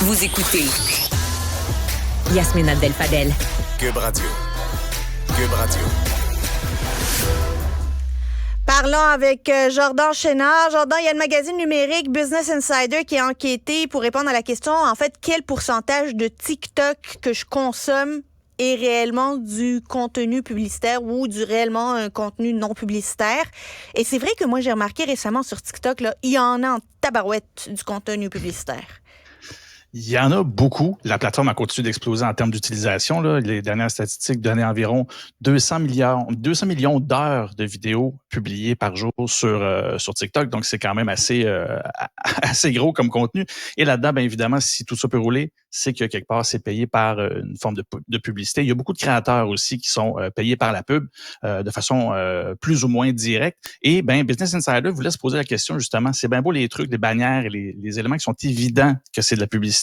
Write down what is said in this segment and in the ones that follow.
Vous écoutez Yasmine Abdel-Fadel. Cube Radio. Cube Radio. Parlons avec Jordan Chénard. Jordan, il y a le magazine numérique Business Insider qui a enquêté pour répondre à la question, en fait, quel pourcentage de TikTok que je consomme est réellement du contenu publicitaire ou réellement un contenu non publicitaire. Et c'est vrai que moi, j'ai remarqué récemment sur TikTok, là, il y en a en tabarouette du contenu publicitaire. Il y en a beaucoup. La plateforme a continué d'exploser en termes d'utilisation. Là. Les dernières statistiques donnaient environ 200 millions d'heures de vidéos publiées par jour sur TikTok. Donc, c'est quand même assez gros comme contenu. Et là-dedans, bien évidemment, si tout ça peut rouler, c'est que quelque part, c'est payé par une forme de publicité. Il y a beaucoup de créateurs aussi qui sont payés par la pub de façon plus ou moins directe. Et ben Business Insider vous laisse poser la question, justement, c'est bien beau les trucs, les bannières et les éléments qui sont évidents que c'est de la publicité,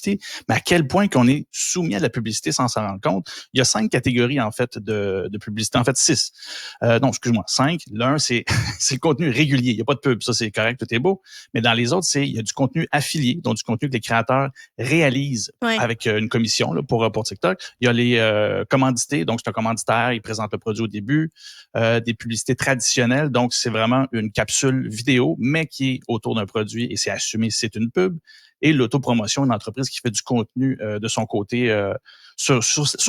mais à quel point qu'on est soumis à de la publicité sans s'en rendre compte. Il y a 5 catégories, en fait, de publicité. En fait, 6. Non, excuse-moi, 5. L'un, c'est le contenu régulier. Il n'y a pas de pub. Ça, c'est correct, tout est beau. Mais dans les autres, il y a du contenu affilié, donc du contenu que les créateurs réalisent avec une commission là, pour TikTok. Il y a les commandités. Donc, c'est un commanditaire. Il présente le produit au début. Des publicités traditionnelles. Donc, c'est vraiment une capsule vidéo, mais qui est autour d'un produit et c'est assumé, c'est une pub. Et l'autopromotion, une entreprise qui fait du contenu de son côté sur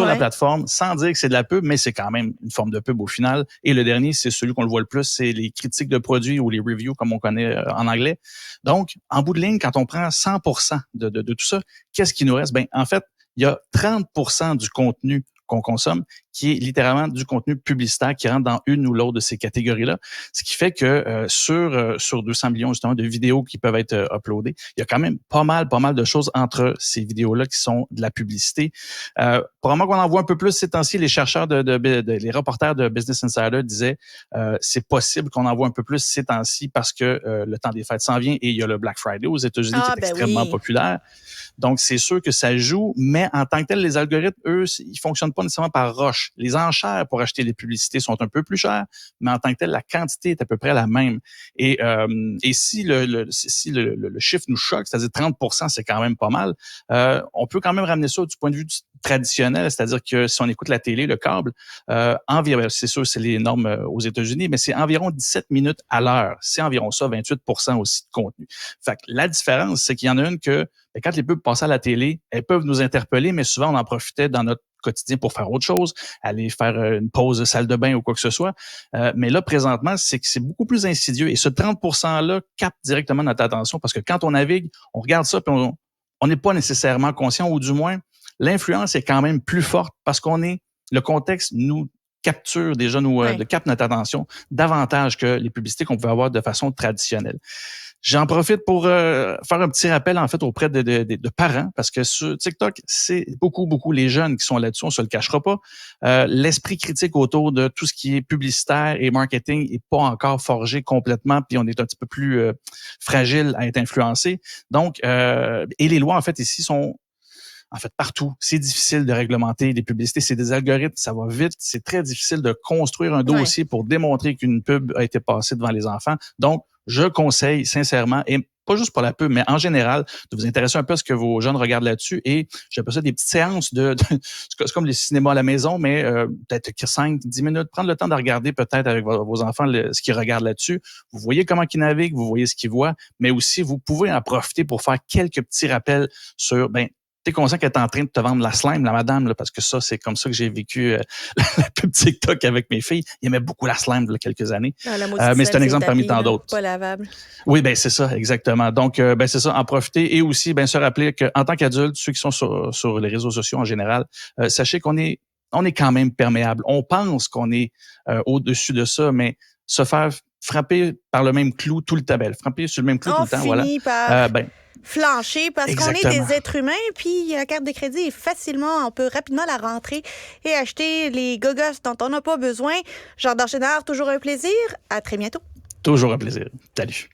la plateforme, sans dire que c'est de la pub, mais c'est quand même une forme de pub au final. Et le dernier, c'est celui qu'on le voit le plus, c'est les critiques de produits ou les reviews, comme on connaît en anglais. Donc, en bout de ligne, quand on prend 100% de tout ça, qu'est-ce qui nous reste? Ben, en fait, il y a 30% du contenu qu'on consomme, qui est littéralement du contenu publicitaire qui rentre dans une ou l'autre de ces catégories-là. Ce qui fait que sur 200 millions justement de vidéos qui peuvent être uploadées, il y a quand même pas mal de choses entre ces vidéos-là qui sont de la publicité. Probablement qu'on en voit un peu plus ces temps-ci. Les chercheurs les reporters de Business Insider disaient c'est possible qu'on en voit un peu plus ces temps-ci parce que le temps des fêtes s'en vient et il y a le Black Friday aux États-Unis qui est extrêmement populaire. Donc, c'est sûr que ça joue, mais en tant que tel, les algorithmes, eux, ils fonctionnent pas nécessairement par roche. Les enchères pour acheter les publicités sont un peu plus chères, mais en tant que tel, la quantité est à peu près la même. Et si le chiffre nous choque, c'est-à-dire 30%, c'est quand même pas mal, on peut quand même ramener ça du point de vue traditionnel, c'est-à-dire que si on écoute la télé, le câble, environ, c'est sûr, c'est les normes aux États-Unis, mais c'est environ 17 minutes à l'heure. C'est environ ça, 28% aussi de contenu. Fait que la différence, c'est qu'il y en a une que quand les pubs passent à la télé, elles peuvent nous interpeller, mais souvent, on en profitait dans notre quotidien pour faire autre chose, aller faire une pause de salle de bain ou quoi que ce soit. Mais là, présentement, c'est que c'est beaucoup plus insidieux. Et ce 30%-là capte directement notre attention parce que quand on navigue, on regarde ça puis on n'est pas nécessairement conscient, ou du moins, l'influence est quand même plus forte parce le contexte nous capture déjà, capte notre attention davantage que les publicités qu'on pouvait avoir de façon traditionnelle. J'en profite pour faire un petit rappel, en fait, auprès de parents, parce que sur TikTok, c'est beaucoup les jeunes qui sont là-dessus, on se le cachera pas. L'esprit critique autour de tout ce qui est publicitaire et marketing est pas encore forgé complètement, puis on est un petit peu plus fragile à être influencé. Donc, et les lois, en fait, ici sont partout. C'est difficile de réglementer les publicités. C'est des algorithmes, ça va vite. C'est très difficile de construire un dossier pour démontrer qu'une pub a été passée devant les enfants. Donc, je conseille sincèrement, et pas juste pour la pub, mais en général, de vous intéresser un peu à ce que vos jeunes regardent là-dessus. Et j'appelle ça des petites séances c'est comme les cinémas à la maison, mais peut-être 5-10 minutes. Prendre le temps de regarder peut-être avec vos enfants ce qu'ils regardent là-dessus. Vous voyez comment ils naviguent, vous voyez ce qu'ils voient, mais aussi, vous pouvez en profiter pour faire quelques petits rappels sur, t'es conscient qu'elle est en train de te vendre la slime, la madame, là, parce que ça, c'est comme ça que j'ai vécu la pub TikTok avec mes filles. Ils aimaient beaucoup la slime il y a quelques années. Mais c'est un exemple parmi tant d'autres. Pas lavable. Oui, c'est ça, exactement. Donc, c'est ça, en profiter et aussi, se rappeler qu'en tant qu'adulte, ceux qui sont sur les réseaux sociaux en général, sachez qu'on est quand même perméable. On pense qu'on est au-dessus de ça, mais se faire frapper par le même clou tout le temps, frapper sur le même clou tout le temps, voilà. Flancher parce qu'on est des êtres humains, puis la carte de crédit on peut rapidement la rentrer et acheter les gogos dont on n'a pas besoin. Jordan Chénard, toujours un plaisir. À très bientôt. Toujours un plaisir. Salut.